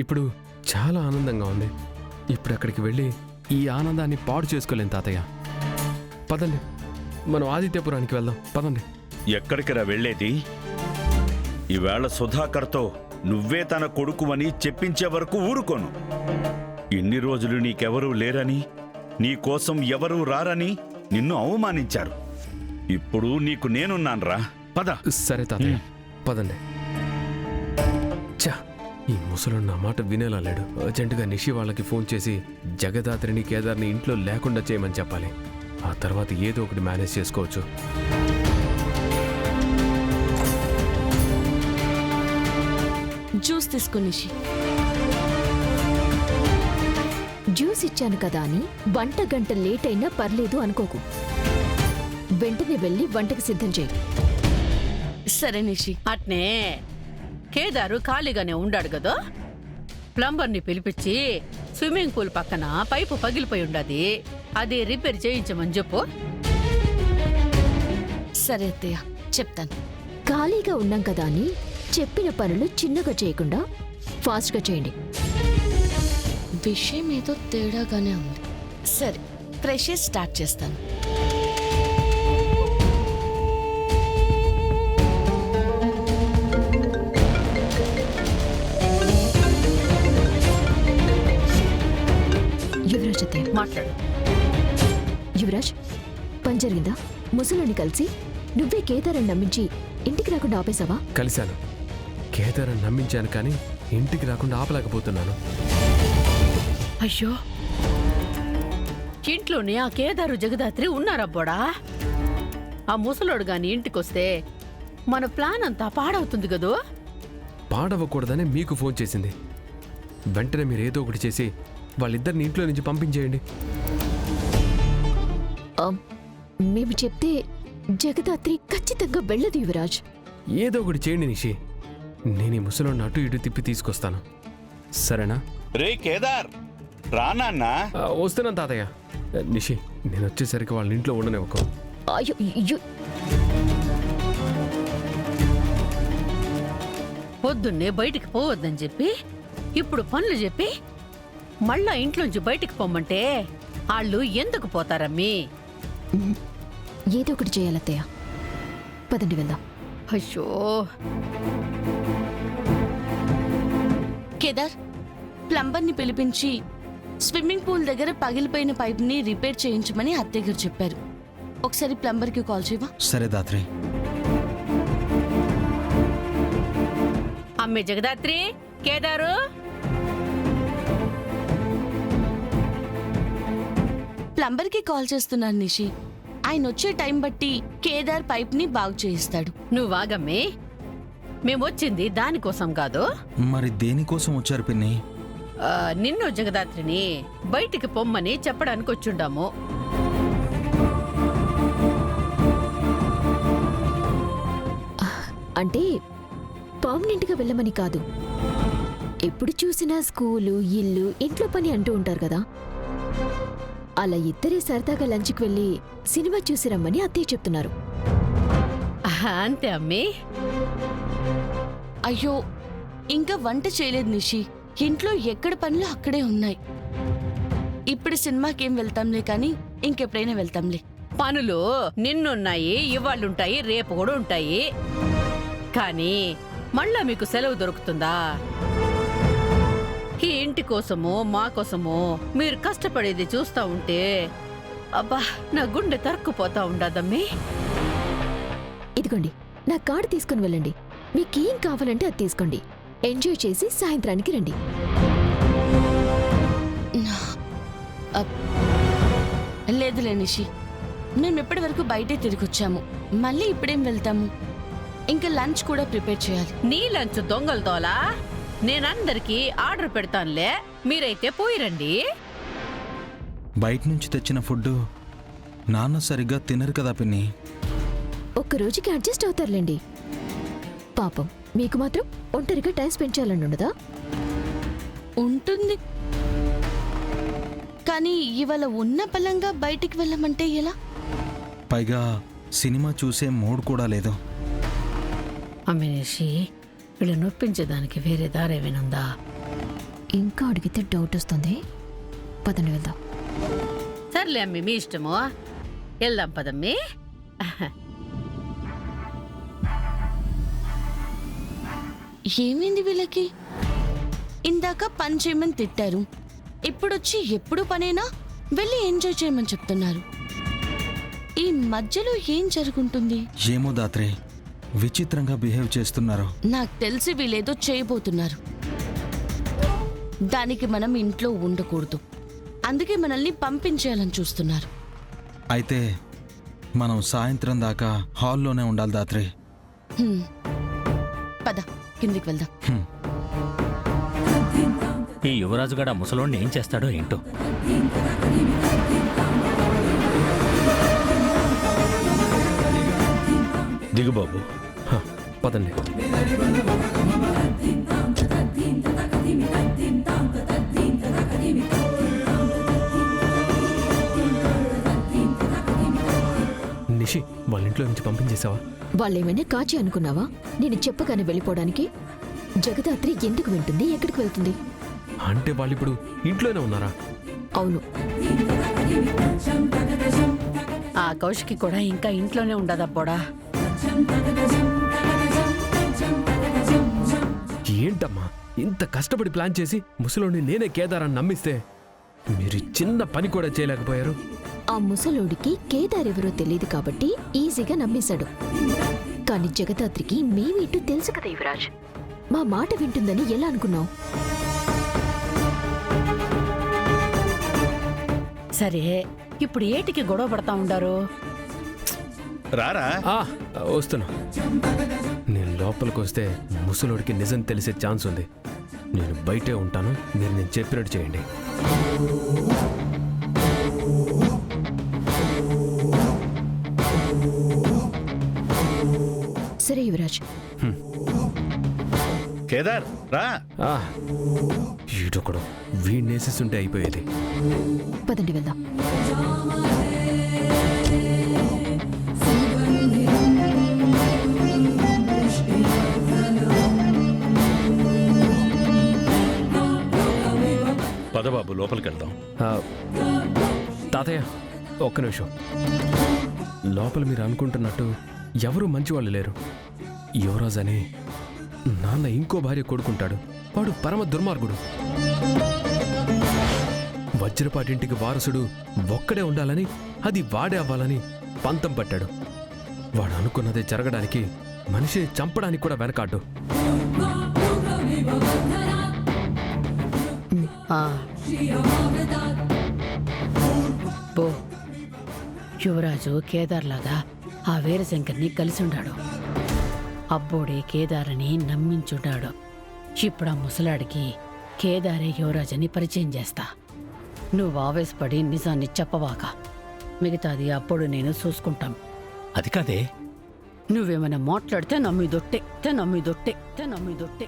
ఇప్పుడు చాలా ఆనందంగా ఉంది. ఇప్పుడు అక్కడికి వెళ్ళి ఈ ఆనందాన్ని పాడు చేసుకోలేం తాతయ్య. పదండి, మనం ఆదిత్యపురానికి వెళ్దాం. పదండి. ఎక్కడికిరా వెళ్ళేది? ఈవేళ సుధాకర్తో నువ్వే తన కొడుకువని చెప్పించే వరకు ఊరుకోను. ఇన్ని రోజులు నీకెవరూ లేరని, నీకోసం ఎవరూ రారని నిన్ను అవమానించారు. ఇప్పుడు నీకు నేనున్నాన్రా. పద. సరే తాతయ్య, పదండి. చా, ఈ ముసలుడు నా మాట వినేలా లేడు. అర్జెంటుగా నిషి వాళ్ళకి ఫోన్ చేసి జగదాత్రిని కేదార్ని ఇంట్లో లేకుండా చేయమని చెప్పాలి. ఆ తర్వాత ఏదో ఒకటి మేనేజ్ చేసుకోవచ్చు. జ్యూస్ తీసుకో నిషి. జ్యూస్ ఇచ్చాను కదా అని గంట లేట్ అయినా పర్లేదు అనుకోకు. వెంటనే వెళ్ళి వంటకి సిద్ధం చేయి. సరే నిషి. అట్నే కేదారు ఖాళీగానే ఉండాడు కదా, ప్లంబర్ని పిలిపించి స్విమ్మింగ్ పూల్ పక్కన పైపు పగిలిపోయి ఉండది, అది రిపేర్ చేయించమని చెప్పు. సరే అత్తయ్య, చెప్తాను. ఖాళీగా ఉన్నాం కదా అని చెప్పిన పనులు చిన్నగా చేయకుండా ఫాస్ట్గా చేయండి. విషయం ఏదో తేడాగానే ఉంది. సరే, ఫ్రెష్ స్టార్ట్ చేస్తాను. యువరాజ్ అత్తయ్య మాట్లాడు. యువరాజ్, పని జరిగిందా? ముసలోని కలిసి నువ్వే కేదారని నమ్మించి ఇంటికి రాకుండా ఆపేశావా? కలిశాను, కేదారని నమ్మించాను, కానీ ఇంటికి రాకుండా ఆపలేకపోతున్నాను. అయ్యో, ఇంట్లోనే ఆ కేదారు జగదాత్రి ఉన్నారబ్బోడా. ఆ ముసలోడు గాని ఇంటికొస్తే మన ప్లాన్ అంతా పాడవుతుంది కదూ. పాడవకూడదని మీకు ఫోన్ చేసింది. వెంటనే మీరు ఏదో ఒకటి చేసి వాళ్ళిద్దరిని ఇంట్లో నుంచి పంపించేయండి. మేము చెప్తే జగదాత్రి ఖచ్చితంగా వెళ్ళదు యువరాజ్. ఏదో ఒకటి చేయండి నిషి. నేను ఈ ముసలోడిని అటు ఇటు తిప్పి తీసుకొస్తాను, సరేనా? రే కేదార్, రానా? వస్తున్నాను తాతయ్య. నిషి, నేను వచ్చేసరికి వాళ్ళ ఇంట్లో ఉండనివ్వకు. అయ్యో, పొద్దున్నే బయటికి పోవద్దని చెప్పి ఇప్పుడు పనులు చెప్పి మళ్ళా ఇంట్లోంచి బయటికి పొమ్మంటే వాళ్ళు ఎందుకు పోతారమ్మీ? ఏదో ఒకటి చేయాలత్తయ్య. పదండి వెళ్దాం. అయ్యో, కేదార్, ప్లంబర్ని పిలిపించి స్విమ్మింగ్ పూల్ దగ్గర పగిలిపోయిన పైప్ని రిపేర్ చేయించమని అత్తయ్య గారు చెప్పారు. ఒకసారి ప్లంబర్కి కాల్ చేయవా? సరే దాత్రి. అమ్మే జగదాత్రి, కేదారు. ప్లంబర్కి కాల్ చేస్తున్నాను నిషి. ఆయన వచ్చే టైం బట్టి కేదార్ పైప్ని బాగు చేయిస్తాడు. నువ్వాగమ్మే, మేమొచ్చింది దానికోసం కాదు. మరి దేనికోసం వచ్చారు పిన్ని? నిన్ను జగదాత్రిని బయటికి పొమ్మని చెప్పడానికి వచ్చుండాము. అంటే పర్మనెంట్గా వెళ్ళమని కాదు. ఎప్పుడు చూసినా స్కూలు, ఇల్లు, ఇంట్లో పని అంటూ ఉంటారు కదా. అలా ఇద్దరే సరదాగా లంచ్కి వెళ్ళి సినిమా చూసి రమ్మని అత్తయ్య చెప్తున్నారు. అంతే అమ్మి. అయ్యో, ఇంకా వంట చేయలేదు నిషి. ఇంట్లో ఎక్కడ పనులు అక్కడే ఉన్నాయి. ఇప్పుడు సినిమాకేం వెళ్తాంలే, కానీ ఇంకెప్పుడైనా వెళ్తాంలే. పనులు నిన్నున్నాయి, ఇవాళ్ళుంటాయి, రేపు కూడా ఉంటాయి. కానీ మళ్ళా మీకు సెలవు దొరుకుతుందా? ఈ ఇంటి కోసమో మా కోసమో మీరు కష్టపడేది చూస్తా ఉంటే అబ్బా, నా గుండె తరుక్కుపోతా ఉండదమ్మీ. ఇదిగోండి, నా కార్డు తీసుకుని వెళ్ళండి. మీకేం కావాలంటే అది తీసుకోండి. ఎంజాయ్ చేసి సాయంత్రానికి రండి. లేదులే నిషి, మేము ఇప్పటి వరకు బయటే తిరిగొచ్చాము. మళ్ళీ ఇప్పుడేం వెళ్తాము? ఇంకా లంచ్ కూడా ప్రిపేర్ చేయాలి. నీ లంచ్ దొంగలతోలా? నేనందరికీ ఆర్డర్ పెడతానులే, మీరైతే పోయిరండి. బయట నుంచి తెచ్చిన ఫుడ్ నాన్న సరిగ్గా తినరు కదా పిన్ని. ఒక్క రోజుకి అడ్జస్ట్ అవుతారులేండి. పాపం మీకు మాత్రం ఒంటరిగా టైం స్పెండ్ చేయాలని ఉండదా? ఉంటుంది, కానీ ఇవాళ ఉన్న పలంగా బయటికి వెళ్ళమంటే ఎలా? పైగా సినిమా చూసే మూడ్ కూడా లేదు. అమ్మేసి వీళ్ళు నొప్పించేదానికి వేరే దారేమైనా ఉందా? ఇంకా అడిగితే డౌట్ వస్తుంది. పదండి వెళ్దాం. సర్లే అమ్మి, మీ ఇష్టము. వెళ్దాం పదమ్మి. ఏమైంది వీళ్ళకి? ఇందాక పని చేయమని తిట్టారు, ఇప్పుడొచ్చి ఎప్పుడు పనేనా వెళ్ళి ఎంజాయ్ చేయమని చెప్తున్నారు. ఈ మధ్యలో ఏం జరుగుంటుంది? ఏమో దాత్రి, విచిత్రంగా బిహేవ్ చేస్తున్నారు. నాకు తెలిసి వీళ్ళేదో చేయబోతున్నారు. దానికి మనం ఇంట్లో ఉండకూడదు, అందుకే మనల్ని పంపించేయాలని చూస్తున్నారు. అయితే మనం సాయంత్రం దాకా హాల్లోనే ఉండాలి దాత్రి. పద కిందికి వెళ్దాం. ఈ యువరాజుగాడు ఆ ముసలోడిని ఏం చేస్తాడో ఏంటో. దిగు బాబు. హ, పదండి. నిషి, వాళ్ళ ఇంట్లో నుంచి పంపించేసావా? వాళ్ళేమైనా కాచి అనుకున్నావా? నేను చెప్పగానే వెళ్ళిపోవడానికి? జగదాత్రి ఎందుకు వింటుంది? ఎక్కడికి వెళ్తుంది? అంటే వాళ్ళు ఇప్పుడు ఇంట్లోనే ఉన్నారా? అవును. ఆ కౌశికి కూడా ఇంకా ఇంట్లోనే ఉండదబ్బోడా. ఏంటమ్మా ఇంత కష్టపడి ప్లాన్ చేసి ముసలోని నేనే కేదారాన్ని నమ్మిస్తే మీరు చిన్న పని కూడా చేయలేకపోయారు. ఆ ముసలోడికి కేదార్ ఎవరో తెలియదు కాబట్టి ఈజీగా నమ్మేశాడు. కానీ జగదాత్రికి మేమేంటో తెలుసు కదా యువరాజ్. మా మాట వింటుందని ఎలా అనుకున్నావు? సరే, ఇప్పుడు ఏటికి గొడవ పడతా ఉండారు? రారా. వస్తున్నా. నేను లోపలికి వస్తే ముసలోడికి నిజం తెలిసే ఛాన్స్ ఉంది. నేను బయటే ఉంటాను, మీరు నేను చెప్పినట్టు చేయండి. సరే యువరాజ్. కేదార్ రా. ఈడొకడు వీడినేసేస్తుంటే అయిపోయేది. పదండి వెళ్దాం. పదబాబు లోపలికి వెళ్దాం. తాతయ్య ఒక్క నిమిషం. లోపల మీరు అనుకుంటున్నట్టు ఎవరూ మంచివాళ్ళు లేరు. యువరాజ్ అని నాన్న ఇంకో భార్య కొడుకుంటాడు. వాడు పరమ దుర్మార్గుడు. వజ్రపాటింటికి వారసుడు ఒక్కడే ఉండాలని, అది వాడే అవ్వాలని పంతం పట్టాడు. వాడు అనుకున్నదే జరగడానికి మనిషిని చంపడానికి కూడా వెనకాడ్డు. బో, యువరాజు కేదార్ లాగా ఆ వీరశంకర్ని కలిసి ఉండాడు. అబ్బోడే కేదారని నమ్మించుండాడు. ఇప్పుడు ఆ ముసలాడికి కేదారే యువరాజని పరిచయం చేస్తా. నువ్వు ఆవేశపడి నిజాన్ని చెప్పవాక, మిగతాది అప్పుడు నేను చూసుకుంటాం. అది కాదే, నువ్వేమైనా మాట్లాడితే నమ్మి దొట్టే, నమ్మి దొట్టే, నమ్మి దొట్టే.